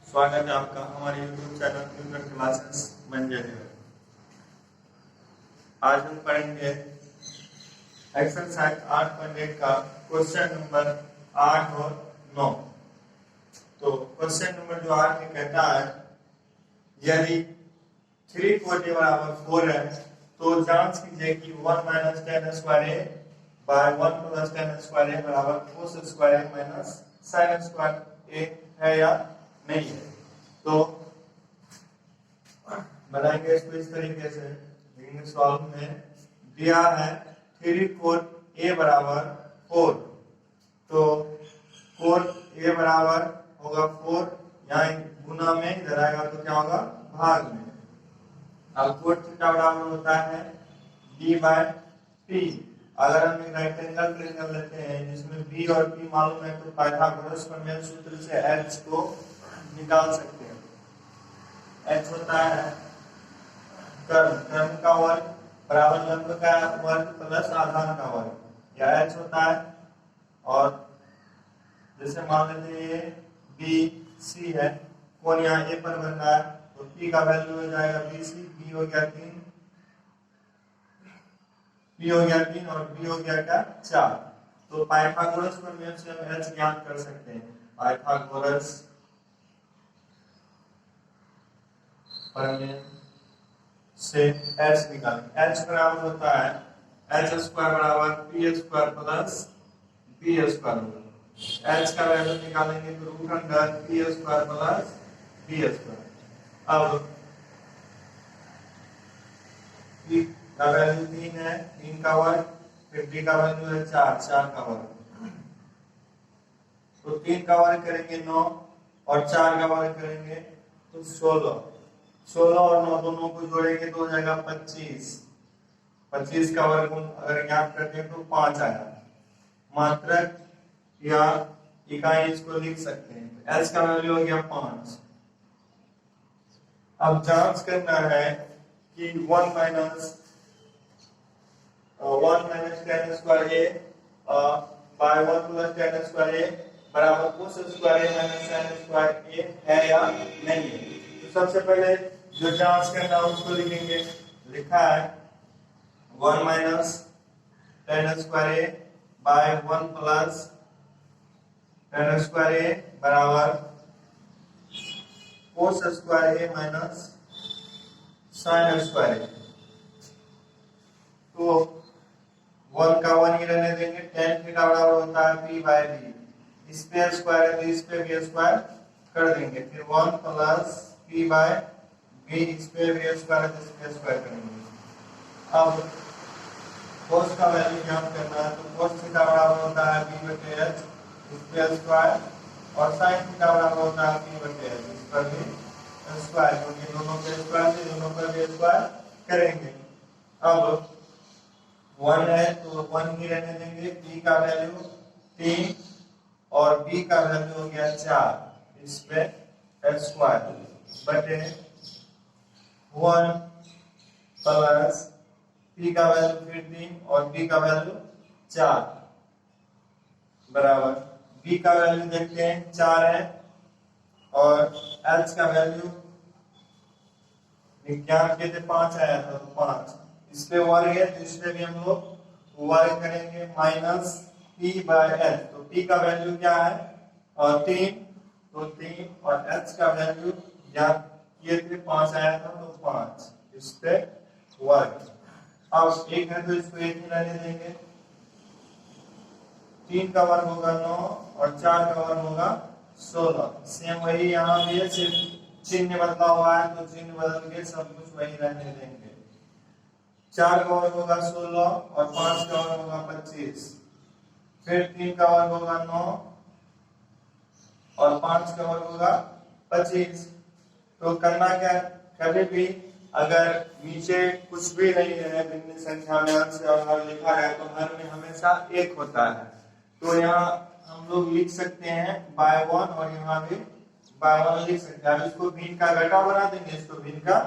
स्वागत है आपका हमारे YouTube चैनल ट्यूटर क्लासेस मंजरी में। आज हम पढ़ेंगे एक्सरसाइज 8.1 का क्वेश्चन नंबर 8 और 9। तो क्वेश्चन नंबर जो 8 में कहता है, यदि 340 बराबर 4 है तो जांच कीजिए कि 1 माइनस टेन स्क्वायर ए बाय 1 प्लस टेन स्क्वायर ए बराबर कोस स्क्वायर ए माइनस साइन स्क्वायर ए है या नहीं है। तो बनाएंगे इसको इस तरीके से। सॉल्व में दिया है 3 कोट ए बराबर 4, तो कोट ए बराबर होगा 4, यहाँ गुना में इधर आएगा तो क्या होगा भाग में। अब कोट थीटा बराबर होता है बी बाय पी। अगर हम एक राइट एंगल ट्रायंगल लेते हैं जिसमें बी और पी मालूम है तो पाइथागोरस प्रमेय सूत्र से एच को निकाल सकते हैं। एच होता है कर्म का वर्ग बराबर लंब का वर्ग प्लस आधार का वर्ग, या एच होता है। और जैसे मान लेते ये बी सी है, कोण यहाँ ए पर बन रहा है तो पी का वैल्यू हो जाएगा बी सी, बी हो गया 3, पी हो गया 3 और बी हो गया क्या 4। तो पाइथागोरस प्रमेय से हम एच ज्ञात कर सकते हैं। पाइथागोरस प्रमेय से एच निकालें। एच बराबर होता है एच स्क्वायर बराबर P square plus B square होगा। एच का वैल्यू निकालेंगे तो root under P square plus B square. अब पी का वैल्यू 3 है, 3 का वर्ग, फिर डी का वैल्यू है 4, 4 का वर्ग। तो 3 का वर्ग करेंगे 9 और 4 का वर्ग करेंगे तो 16। 16 और 9 दोनों को जोड़ेंगे तो हो जाएगा 25। 25 का वर्ग अगर ज्ञात करते हैं तो 5 आया। मात्रक या इकाई इसको लिख सकते हैं। एच का वैल्यू हो गया 5। अब जांच करना है कि 1 माइनस टेन स्क्वायर ए बाय 1 प्लस टेन स्क्वायर ए बराबर कोस स्क्वायर ए माइनस साइन स्क्वायर ए है या नहीं है। तो सबसे पहले जो जांच करना है उसको लिखेंगे। लिखा है 1 माइनस टेन स्क्वायर ए बाय 1 प्लस टेन स्क्वायर ए बराबर कोस स्क्वायर ए माइनस साइन स्क्वायर ए। तो 1 का 1 ही रहने देंगे। टेन थीटा बराबर होता है पी बाय बी, इस पे स्क्वायर है तो इस पे भी स्क्वायर कर देंगे। फिर 1 प्लस पी बाय बी, इस पे भी स्क्वायर है तो इस पे स्क्वायर करेंगे। अब cos का वैल्यू ज्ञात करना है तो cos थीटा बराबर होता है b बटे h, इस पे स्क्वायर, और sin थीटा बराबर होता है p बटे h, इस पर भी स्क्वायर, क्योंकि दोनों पे स्क्वायर से दोनों पर भी स्क्वायर करेंगे। अब 1 है तो 1 ही रहने देंगे। p का वैल्यू 3 और b का वैल्यू हो गया 4, इस पे स्क्वायर बटे 1 प्लस p का वैल्यू फिर 3 और b का वैल्यू 4 बराबर b का वैल्यू देखते हैं 4 है और h का वैल्यू विज्ञान के थे 5 आया था तो 5, इस पे वर्ग है तो इस पे भी हम लोग वर्ग करेंगे माइनस p बाय h। तो p का वैल्यू क्या है और 3, तो 3 और h का वैल्यू ज्ञात किए थे 5 आया था तो 5, इस पे वर्ग। अब 1 है तो इसको 1 ही रहने देंगे। 3 का वर्ग होगा 9 और 4 का वर्ग होगा 16। सेम वही यहाँ भी है, सिर्फ चिन्ह बदला हुआ है तो चिन्ह बदल के सब कुछ वही रहने देंगे। 4 का वर्ग होगा 16 और 5 का वर्ग होगा 25। फिर 3 का वर्ग होगा 9 और 5 का वर्ग होगा 25। तो करना क्या, कभी भी अगर नीचे कुछ भी नहीं है भिन्न संख्या में अंश और लिखा है तो हर में हमेशा 1 होता है। तो यहाँ हम लोग लिख सकते हैं बाय 1 और यहाँ भी बाय 1 लिख सकते हैं। अब इसको भिन्न का घटा बना देंगे, इसको भिन्न का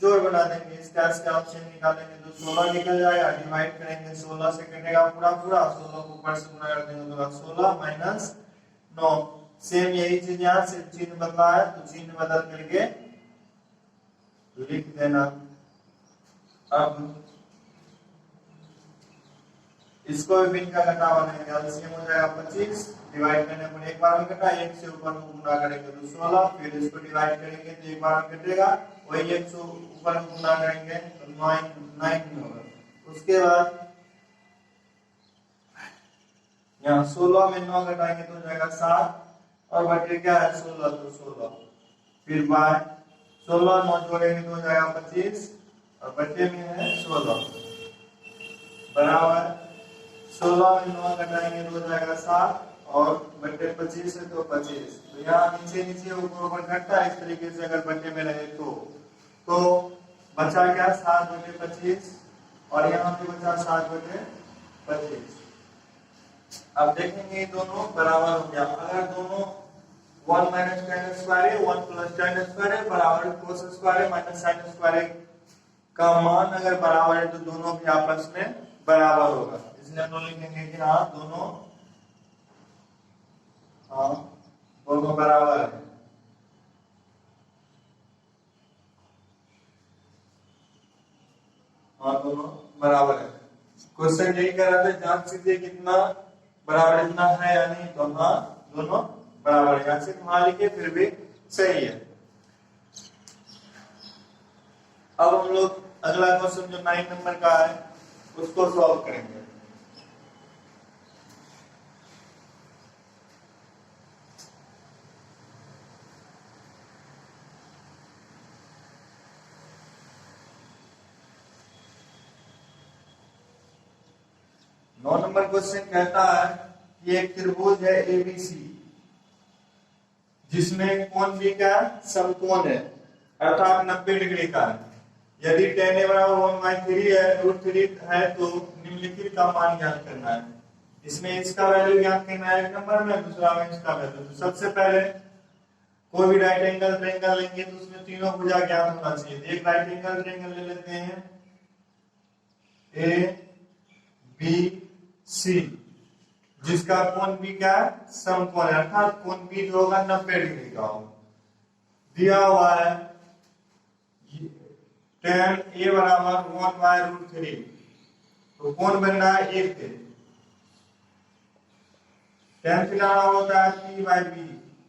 जोड़ बना देंगे। इसका ऑप्शन निकालेंगे तो 16 निकल जाएगा। डिवाइड करेंगे 16 से कटेगा पूरा पूरा, 16 को ऊपर से गुणा कर देंगे तो 16 माइनस 9, सेम यही चीज यहाँ से चिन्ह बदला है, तो चिन्ह बदल करके लिख देना। अब इसको भी भिन्न का घटा बनाएंगे, एलसीएम हो जाएगा 25, डिवाइड करने पर एक बार में कटा, एक से ऊपर में गुना करेंगे तो 16, फिर इसको डिवाइड करेंगे तो एक बार में कटेगा, वही एक से ऊपर में गुना करेंगे तो 9 होगा। उसके बाद यहाँ 16 में 9 घटाएंगे तो हो जाएगा 7, और बटे क्या है 16 तो 16, फिर बाय 16 9 जोड़ेंगे तो हो जाएगा 25, और बटे में है 16 बराबर 16 में 9 घटाएंगे तो हो जाएगा 7, और बटे 25 है तो 25। तो यहाँ नीचे नीचे ऊपर ऊपर घटता है, इस तरीके से अगर बटे में रहे तो बचा क्या 7 बटे 25, और यहाँ पे बचा 7 बटे 25। अब देखेंगे दोनों बराबर हो गया, अगर दोनों 1 माइनस tan स्क्वायर है 1 प्लस tan स्क्वायर है बराबर cos स्क्वायर है माइनस sin स्क्वायर है का मान अगर बराबर है तो दोनों भी आपस में बराबर होगा, इसलिए हम लोग लिखेंगे कि हाँ दोनों बराबर है। हाँ दोनों बराबर है। क्वेश्चन यही कह रहा था जांच कीजिए कितना बराबर इतना है या नहीं, तो हाँ दोनों बराबर है, यहाँ से हाँ लिखे फिर भी सही है। अब हम लोग अगला क्वेश्चन जो 9 नंबर का है उसको सॉल्व करेंगे। नौ नंबर क्वेश्चन कहता है कि एक त्रिभुज है एबीसी जिसमें कोण बी का समकोण है अर्थात 90 डिग्री का है। यदि tan a बराबर 1/3 है √3 है तो निम्नलिखित का मान ज्ञात करना है। इसमें इसका वैल्यू ज्ञात करना है एक नंबर में, दूसरा में इसका वैल्यू। तो सबसे पहले कोई भी राइट एंगल ट्रायंगल लेंगे तो उसमें तीनों भुजा ज्ञात होना चाहिए। एक राइट एंगल ट्रायंगल ले लेते हैं ए बी सी जिसका कोण बी क्या है समकोण है अर्थात कोण बी जो होगा 90 डिग्री का होगा। दिया हुआ है tan a बराबर 1/√3, तो कोण बन रहा है 1 पे। tan थीटा होता है p/b,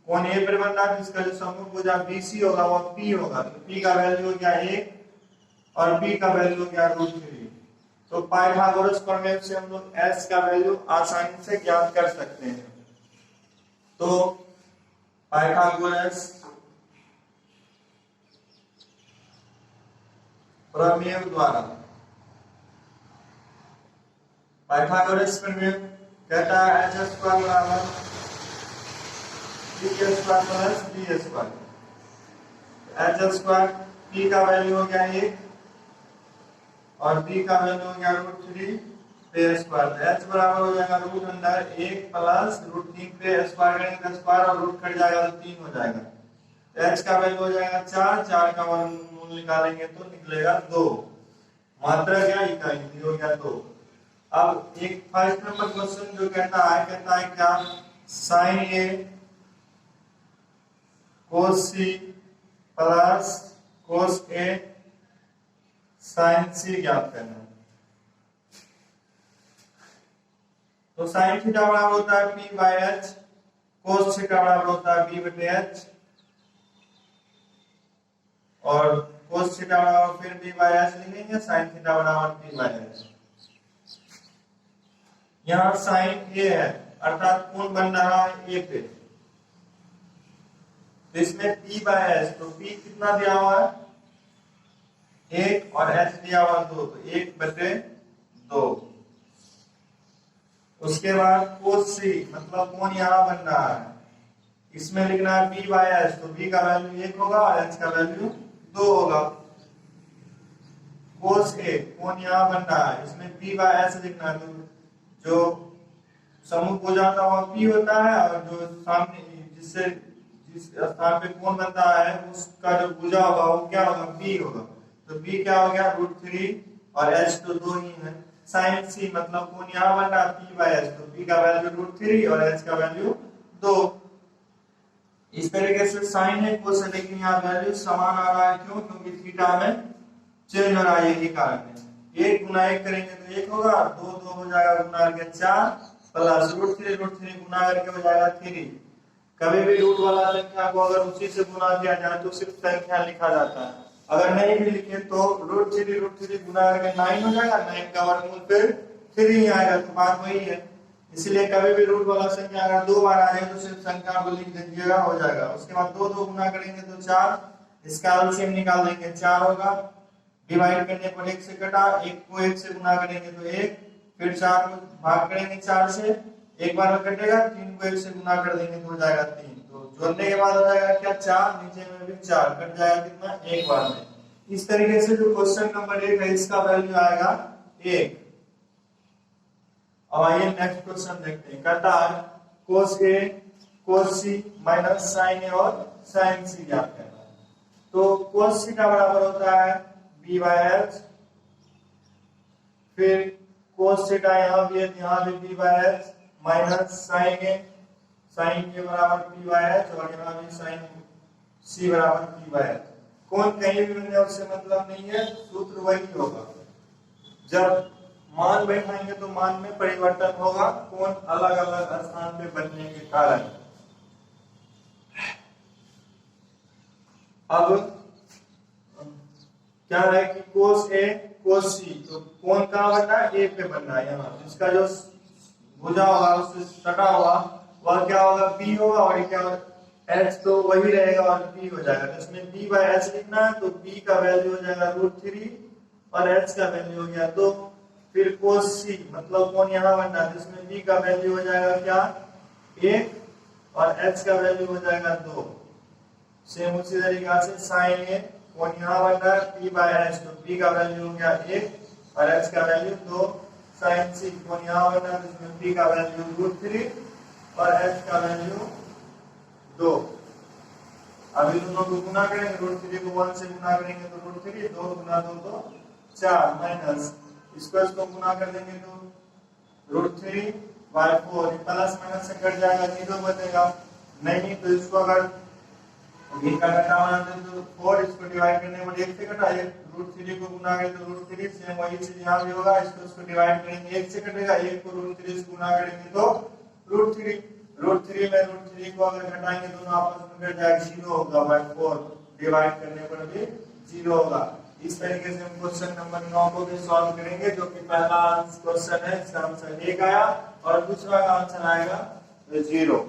कोण a पर बन रहा है जिसका जो समूह भुजा bc होगा वो p होगा, तो p का वैल्यू हो गया 1 और b का वैल्यू हो गया √3। तो पाइथागोरस प्रमेय से हम लोग s का वैल्यू आसानी से ज्ञात कर सकते हैं। तो पाइथागोरस प्रमेय द्वारा पाइथागोरस प्रमेय कहता है h² बराबर p² plus b²। h² p का वैल्यू हो गया 1 और b का वैल्यू हो गया √3 पे स्क्वायर। h बराबर हो जाएगा √1 प्लस √3 पे स्क्वायर करेंगे तो स्क्वायर और रूट कट जाएगा तो 3 हो जाएगा। h का वैल्यू हो जाएगा 4 का वर्गमूल निकालेंगे तो निकलेगा 2। मात्रा क्या इकाई हो गया 2। अब एक 5 नंबर क्वेश्चन जो कहता है क्या sin a cos c plus cos a sin c ज्ञात करना। तो sin थीटा बराबर होता है p/h, cos थीटा बराबर होता है b/h और cos थीटा बराबर फिर b/h लिखेंगे, sin थीटा बराबर p/h। यहाँ sin a है अर्थात कोण बन रहा है a पे, तो इसमें p/h, तो p कितना दिया हुआ है 1 और h दिया हुआ 2, तो 1/2। उसके बाद cos c मतलब कोण यहाँ बन रहा है, इसमें लिखना है p/h, तो p का वैल्यू 1 होगा और h का वैल्यू 2 होगा। cos a कोण यहाँ बन रहा है, इसमें p/h लिखना है, जो समूह को जाता हुआ p होता है और जो सामने जिस स्थान पे कोण बनता है उसका जो भुजा होगा वो क्या होगा p होगा। तो p क्या हो गया √3 और h तो 2 ही है। sin c मतलब कोण यहाँ बन रहा है p/h, तो p का वैल्यू √3 और h का वैल्यू 2। इस तरीके से साइन है कोस है, लेकिन यहाँ वैल्यू समान आ रहा है, क्यों? क्योंकि थीटा में चेंज हो रहा है, यही कारण है। एक गुना एक करेंगे तो एक होगा, दो दो हो जाएगा गुना करके 4 प्लस √3 गुना करके हो जाएगा 3। कभी भी रूट वाला संख्या को अगर उसी से गुना किया जाए तो सिर्फ संख्या लिखा जाता है, अगर नहीं भी लिखे तो √3 गुना करके 9 हो जाएगा, 9 का वर्गमूल फिर 3 ही आएगा, तो बात वही है। इसलिए कभी भी रूट वाला संख्या अगर 2 बार आ जाए तो सिर्फ संख्या को लिख दीजिएगा, हो जाएगा। उसके बाद 2 2 गुना करेंगे तो 4, इसका एलसीएम निकाल देंगे, 4 होगा। डिवाइड करने पर 1 से कटा, 1 को 1 से गुना करेंगे तो 1, फिर 4 को भाग करेंगे 4 से, एक बार में कटेगा, 3 को 1 से गुना कर देंगे तो हो जाएगा 3। तो जोड़ने के बाद हो जाएगा क्या? 4, नीचे में भी 4, कट जाएगा कितना? एक बार में। इस तरीके से जो क्वेश्चन नंबर 1 है इसका वैल्यू आएगा 1। अब आइए नेक्स्ट क्वेश्चन देखते हैं। कहता है cos A cos C minus sin A और sin C ज्ञात करना है। तो cos C का बराबर होता है B/H, फिर cos थीटा यहाँ भी है, यहाँ भी B/H माइनस sin A बराबर P/H और यहाँ भी sin C बराबर P/H। कौन कहीं भी बने उससे मतलब नहीं है, सूत्र वही होगा। जब मान बैठाएंगे तो मान में परिवर्तन होगा, कौन अलग अलग स्थान पे बनने के कारण। अब क्या है कि cos A cos C, तो कौन कहाँ बनना है? A पे बनना है। यहाँ इसका जो भुजा होगा उससे सटा हुआ वह क्या होगा? B होगा, और क्या होगा? H तो वही रहेगा और B हो जाएगा। तो इसमें B/H लिखना है, तो B का वैल्यू हो जाएगा √3 और H का वैल्यू हो गया 2। फिर cos C मतलब कौन यहाँ बनना है, जिसमें B का वैल्यू हो जाएगा क्या? 1 और H का वैल्यू हो जाएगा 2। सेम उसी तरीके से sin A कौन यहाँ बन रहा है? P/H, तो P का वैल्यू हो गया 1 और H का वैल्यू 2। sin C कौन यहाँ बन रहा है, जिसमें P का वैल्यू √3 और H का वैल्यू 2। अभी दोनों को गुना करेंगे, √3 को 1 से गुना करेंगे तो √3, 2 गुना 2 तो 4 माइनस इसको गुना कर देंगे तो √3/4, प्लस माइनस से कट जाएगा, 0 बचेगा। नहीं तो इसको अगर भी का घटाना है तो 4, इसको डिवाइड करने पर 1 से कटा, √3 को गुना करें तो √3, सेम वही चीज यहाँ भी होगा। इसको डिवाइड करेंगे 1 से कटेगा, 1 को √3 से गुना करेंगे तो √3 में √3 को अगर घटाएंगे दोनों आपस में कट जाएगा, 0 होगा, 4 डिवाइड करने पर भी 0 होगा। इस तरीके से हम क्वेश्चन नंबर 9 को भी सॉल्व करेंगे, जो कि पहला क्वेश्चन है इसका आंसर 1 आया और दूसरा का आंसर आएगा 0।